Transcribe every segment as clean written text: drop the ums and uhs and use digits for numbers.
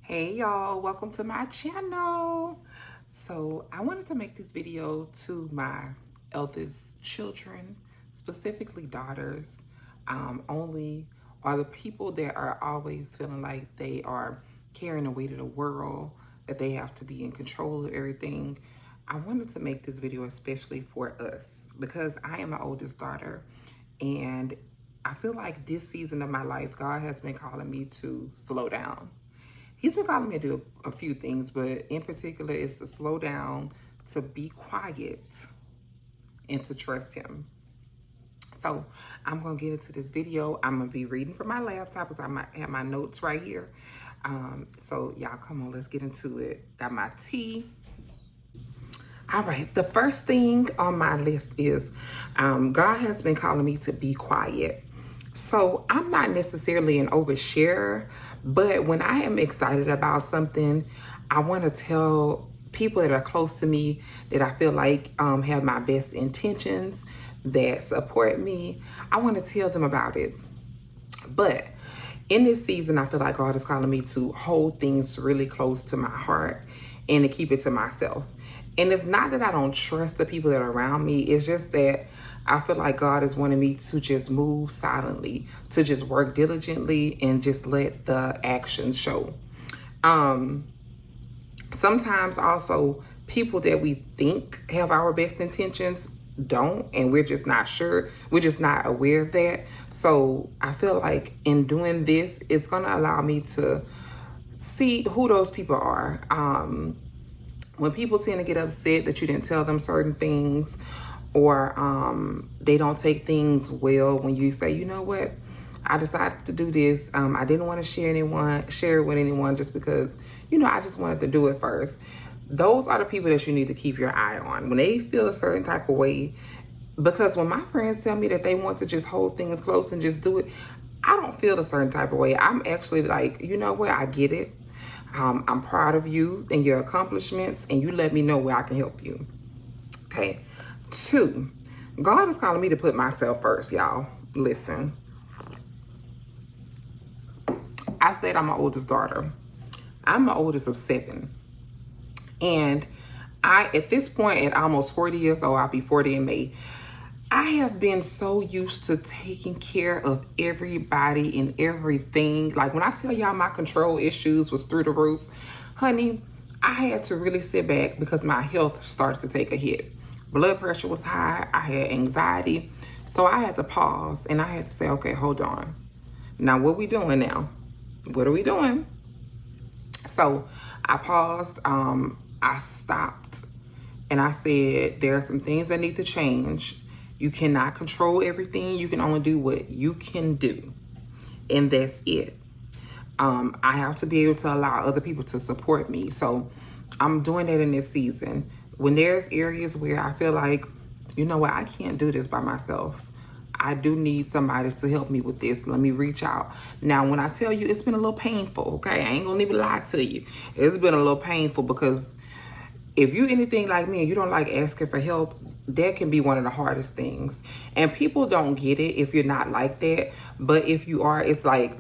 Hey y'all, welcome to my channel. So I wanted to make this video to my eldest children, specifically daughters, only, are the people that are always feeling like they are carrying the weight of the world, that they have to be in control of everything. I wanted to make this video especially for us because I am my oldest daughter, and I feel like this season of my life, God has been calling me to slow down. He's been calling me to do a few things, but in particular, it's to slow down, to be quiet, and to trust him. So I'm going to get into this video. I'm going to be reading from my laptop because I might have my notes right here. So y'all, come on, let's get into it. Got my tea. All right, the first thing on my list is God has been calling me to be quiet. So I'm not necessarily an oversharer, but when I am excited about something, I want to tell people that are close to me, that I feel like have my best intentions, that support me. I want to tell them about it. But in this season, I feel like God is calling me to hold things really close to my heart and to keep it to myself. And it's not that I don't trust the people that are around me. It's just that I feel like God is wanting me to just move silently, to just work diligently and just let the action show. Sometimes also people that we think have our best intentions don't, and we're just not sure. We're just not aware of that. So I feel like in doing this, it's going to allow me to see who those people are. When people tend to get upset that you didn't tell them certain things, or they don't take things well when you say, you know what, I decided to do this. I didn't want to share it with anyone just because, I just wanted to do it first. Those are the people that you need to keep your eye on. When they feel a certain type of way, because when my friends tell me that they want to just hold things close and just do it, I don't feel a certain type of way. I'm actually like, you know what, I get it. I'm proud of you and your accomplishments, and you let me know where I can help you. Okay. 2, God is calling me to put myself first, y'all. Listen, I said I'm my oldest daughter. I'm the oldest of 7. And at this point, at almost 40 years old, I'll be 40 in May, I have been so used to taking care of everybody and everything. Like when I tell y'all my control issues was through the roof, honey, I had to really sit back because my health started to take a hit. Blood pressure was high. I had anxiety. So I had to pause and I had to say, okay, hold on. Now, what we doing now? What are we doing? So I paused. I stopped and I said, there are some things that need to change. You cannot control everything. You can only do what you can do. And that's it. I have to be able to allow other people to support me. So I'm doing that in this season. When there's areas where I feel like, you know what, I can't do this by myself. I do need somebody to help me with this. Let me reach out. Now, when I tell you it's been a little painful, okay? I ain't gonna even lie to you. It's been a little painful because if you're anything like me and you don't like asking for help, that can be one of the hardest things. And people don't get it if you're not like that. But if you are, it's like,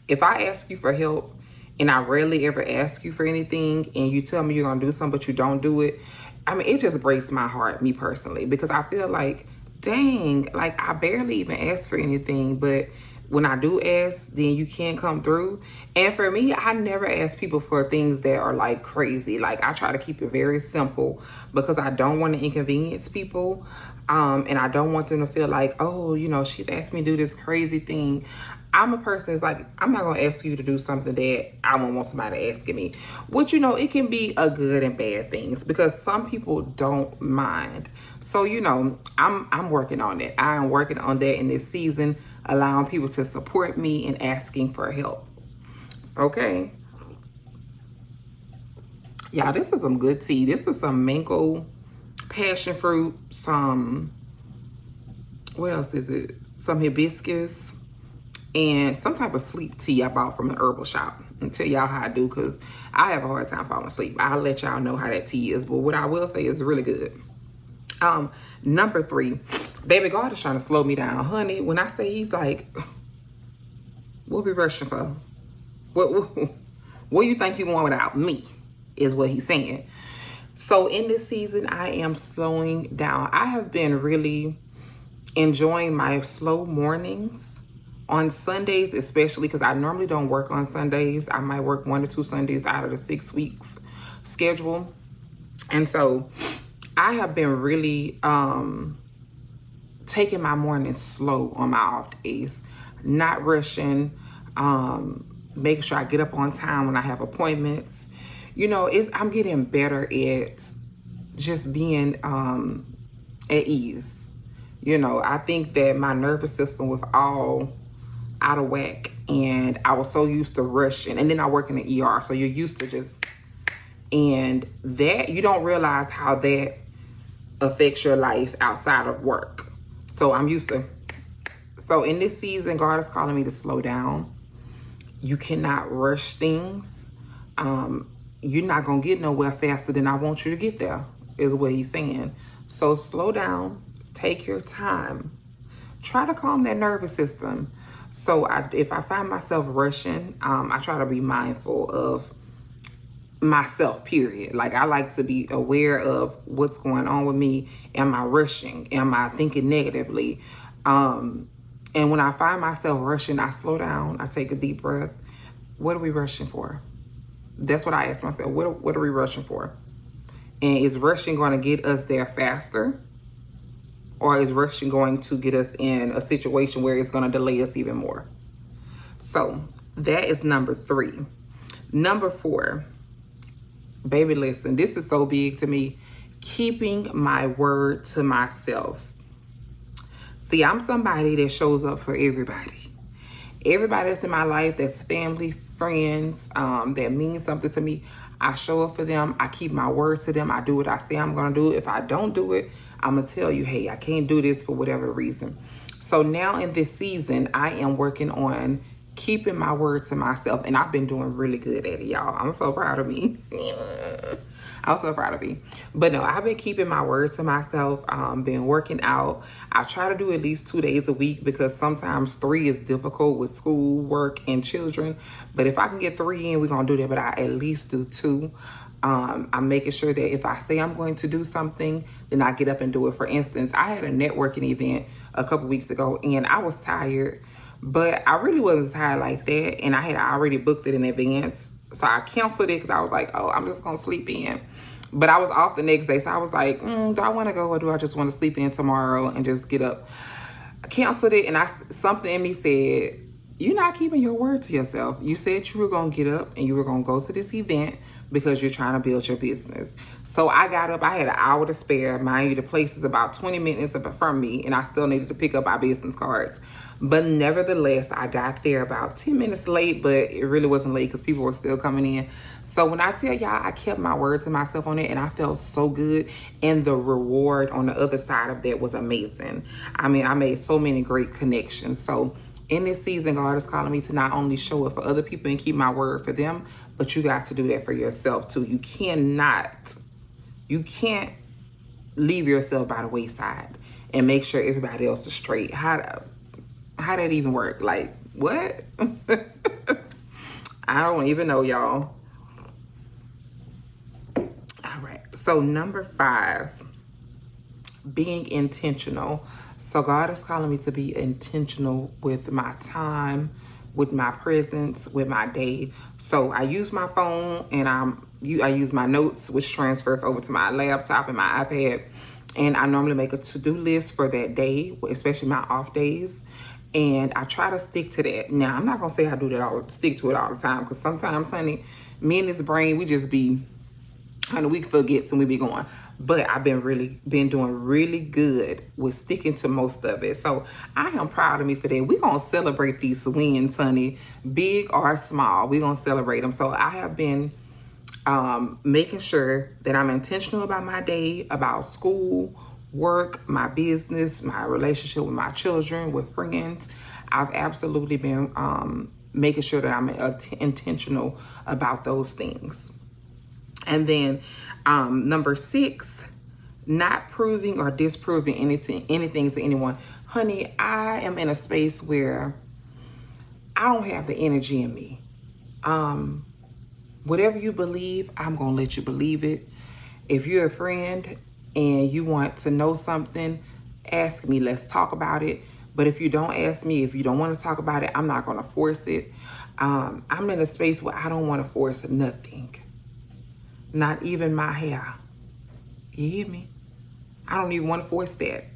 if I ask you for help and I rarely ever ask you for anything and you tell me you're going to do something but you don't do it, I mean, it just breaks my heart, me personally, because I feel like, dang, like I barely even ask for anything, but when I do ask, then you can't come through. And for me, I never ask people for things that are like crazy. Like I try to keep it very simple because I don't want to inconvenience people. And I don't want them to feel like, oh, she's asked me to do this crazy thing. I'm a person that's like, I'm not going to ask you to do something that I won't want somebody asking me. Which, it can be a good and bad things because some people don't mind. So, I'm working on that. I am working on that in this season, allowing people to support me and asking for help. Okay. Y'all, this is some good tea. This is some mango, passion fruit, what else is it? Some hibiscus, and some type of sleep tea I bought from the herbal shop. I'll tell y'all how I do because I have a hard time falling asleep. I'll let y'all know how that tea is. But what I will say is really good. Number 3, baby, God is trying to slow me down. Honey, when I say he's like, what we rushing for? What Where you think you're going without me is what he's saying. So in this season, I am slowing down. I have been really enjoying my slow mornings on Sundays, especially because I normally don't work on Sundays. I might work 1 or 2 Sundays out of the 6 weeks schedule. And so I have been really taking my mornings slow on my off days, not rushing, making sure I get up on time when I have appointments. You know, I'm getting better at just being at ease. You know, I think that my nervous system was all out of whack, and I was so used to rushing. And then I work in the ER, so you're used to just, and that, you don't realize how that affects your life outside of work. So I'm used to, so in this season, God is calling me to slow down. You cannot rush things. You're not going to get nowhere faster than I want you to get there, is what he's saying. So slow down, take your time, try to calm that nervous system. So if I find myself rushing, I try to be mindful of myself, period. Like, I like to be aware of what's going on with me. Am I rushing? Am I thinking negatively? And when I find myself rushing, I slow down. I take a deep breath. What are we rushing for? That's what I ask myself. What are we rushing for? And is rushing going to get us there faster? Or is rushing going to get us in a situation where it's going to delay us even more? So that is number 3. Number 4, baby, listen, this is so big to me. Keeping my word to myself. See, I'm somebody that shows up for everybody. Everybody that's in my life, that's family, friends, that means something to me, I show up for them. I keep my word to them. I do what I say I'm going to do. If I don't do it, I'm going to tell you, hey, I can't do this for whatever reason. So now in this season, I am working on keeping my word to myself. And I've been doing really good at it, y'all. I'm so proud of me. I'm so proud of me. But no, I've been keeping my word to myself. Been working out. I try to do at least 2 days a week because sometimes 3 is difficult with school, work, and children. But if I can get 3 in, we're going to do that. But I at least do 2. I'm making sure that if I say I'm going to do something, then I get up and do it. For instance, I had a networking event a couple weeks ago and I was tired, but I really wasn't tired like that. And I had already booked it in advance. So I canceled it because I was like, oh, I'm just going to sleep in. But I was off the next day. So I was like, do I want to go or do I just want to sleep in tomorrow and just get up? I canceled it. And something in me said, you're not keeping your word to yourself. You said you were going to get up and you were going to go to this event because you're trying to build your business. So I got up. I had an hour to spare. Mind you, the place is about 20 minutes from me, and I still needed to pick up my business cards. But nevertheless, I got there about 10 minutes late, but it really wasn't late because people were still coming in. So when I tell y'all, I kept my word to myself on it, and I felt so good. And the reward on the other side of that was amazing. I mean, I made so many great connections. So in this season, God is calling me to not only show up for other people and keep my word for them, but you got to do that for yourself too. You can't leave yourself by the wayside and make sure everybody else is straight. How that even work? Like, what? I don't even know, y'all. All right. So number 5, being intentional. So God is calling me to be intentional with my time, with my presence, with my day. So I use my phone and I use my notes, which transfers over to my laptop and my iPad. And I normally make a to-do list for that day, especially my off days. And I try to stick to that. Now, I'm not going to say I do that stick to it all the time, because sometimes, honey, me and this brain, we forget and we be going. But I've been doing really good with sticking to most of it. So I am proud of me for that. We're going to celebrate these wins, honey, big or small. We're going to celebrate them. So I have been making sure that I'm intentional about my day, about school, work, my business, my relationship with my children, with friends. I've absolutely been making sure that I'm intentional about those things. And then number 6, not proving or disproving anything to anyone. Honey, I am in a space where I don't have the energy in me. Whatever you believe, I'm going to let you believe it. If you're a friend and you want to know something, ask me. Let's talk about it. But if you don't ask me, if you don't want to talk about it, I'm not going to force it. I'm in a space where I don't want to force nothing. Not even my hair. You hear me? I don't even want to force that.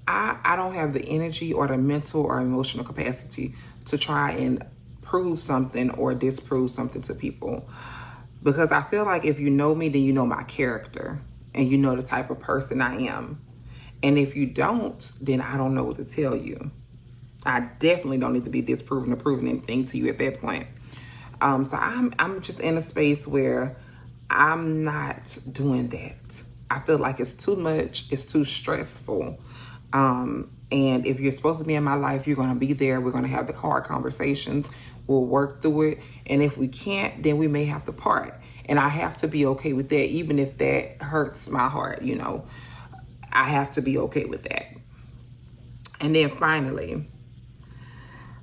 I don't have the energy or the mental or emotional capacity to try and prove something or disprove something to people. Because I feel like if you know me, then you know my character and you know the type of person I am. And if you don't, then I don't know what to tell you. I definitely don't need to be disproving or proving anything to you at that point. So I'm just in a space where I'm not doing that. I feel like it's too much. It's too stressful. And if you're supposed to be in my life, you're going to be there. We're going to have the hard conversations. We'll work through it. And if we can't, then we may have to part. And I have to be okay with that, even if that hurts my heart, you know. I have to be okay with that. And then finally,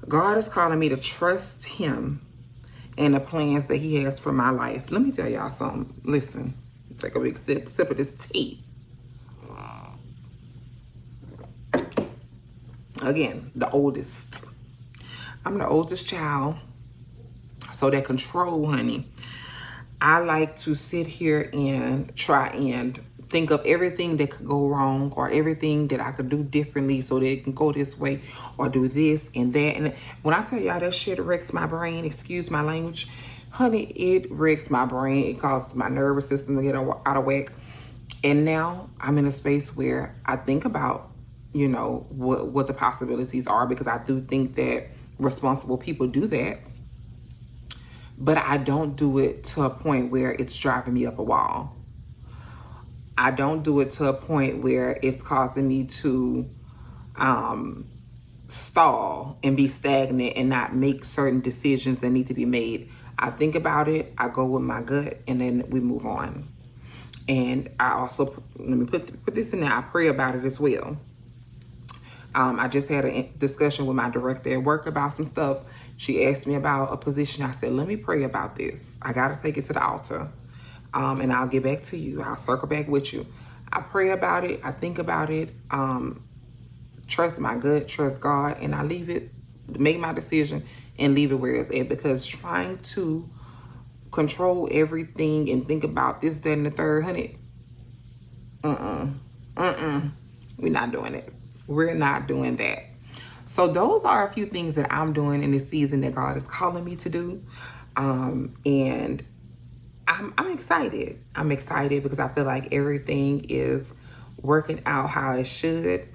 God is calling me to trust him and the plans that he has for my life. Let me tell y'all something. Listen, take a big sip of this tea. Again, the oldest. I'm the oldest child. So that control, honey. I like to sit here and try and think of everything that could go wrong or everything that I could do differently so that it can go this way or do this and that. And when I tell y'all that shit wrecks my brain, excuse my language, honey, it wrecks my brain. It causes my nervous system to get out of whack. And now I'm in a space where I think about, you know, what the possibilities are, because I do think that responsible people do that. But I don't do it to a point where it's driving me up a wall. I don't do it to a point where it's causing me to stall and be stagnant and not make certain decisions that need to be made. I think about it, I go with my gut, and then we move on. And I also, let me put this in there, I pray about it as well. I just had a discussion with my director at work about some stuff. She asked me about a position. I said, let me pray about this. I got to take it to the altar. And I'll get back to you. I'll circle back with you. I pray about it. I think about it. Trust my gut, trust God, and I leave it, make my decision and leave it where it's at, because trying to control everything and think about this, that, and the third, honey, we're not doing it. We're not doing that. So those are a few things that I'm doing in this season that God is calling me to do. And I'm excited. I'm excited because I feel like everything is working out how it should.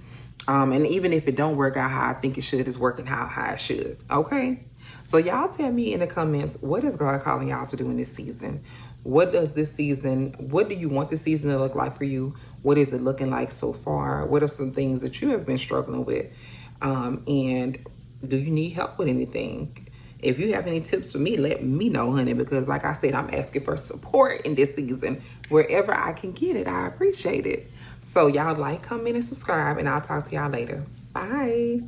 And even if it don't work out how I think it should, it's working out how it should. Okay? So y'all tell me in the comments, what is God calling y'all to do in this season? What do you want this season to look like for you? What is it looking like so far? What are some things that you have been struggling with? And do you need help with anything? If you have any tips for me, let me know, honey, because like I said, I'm asking for support in this season. Wherever I can get it, I appreciate it. So y'all like, comment, and subscribe, and I'll talk to y'all later. Bye.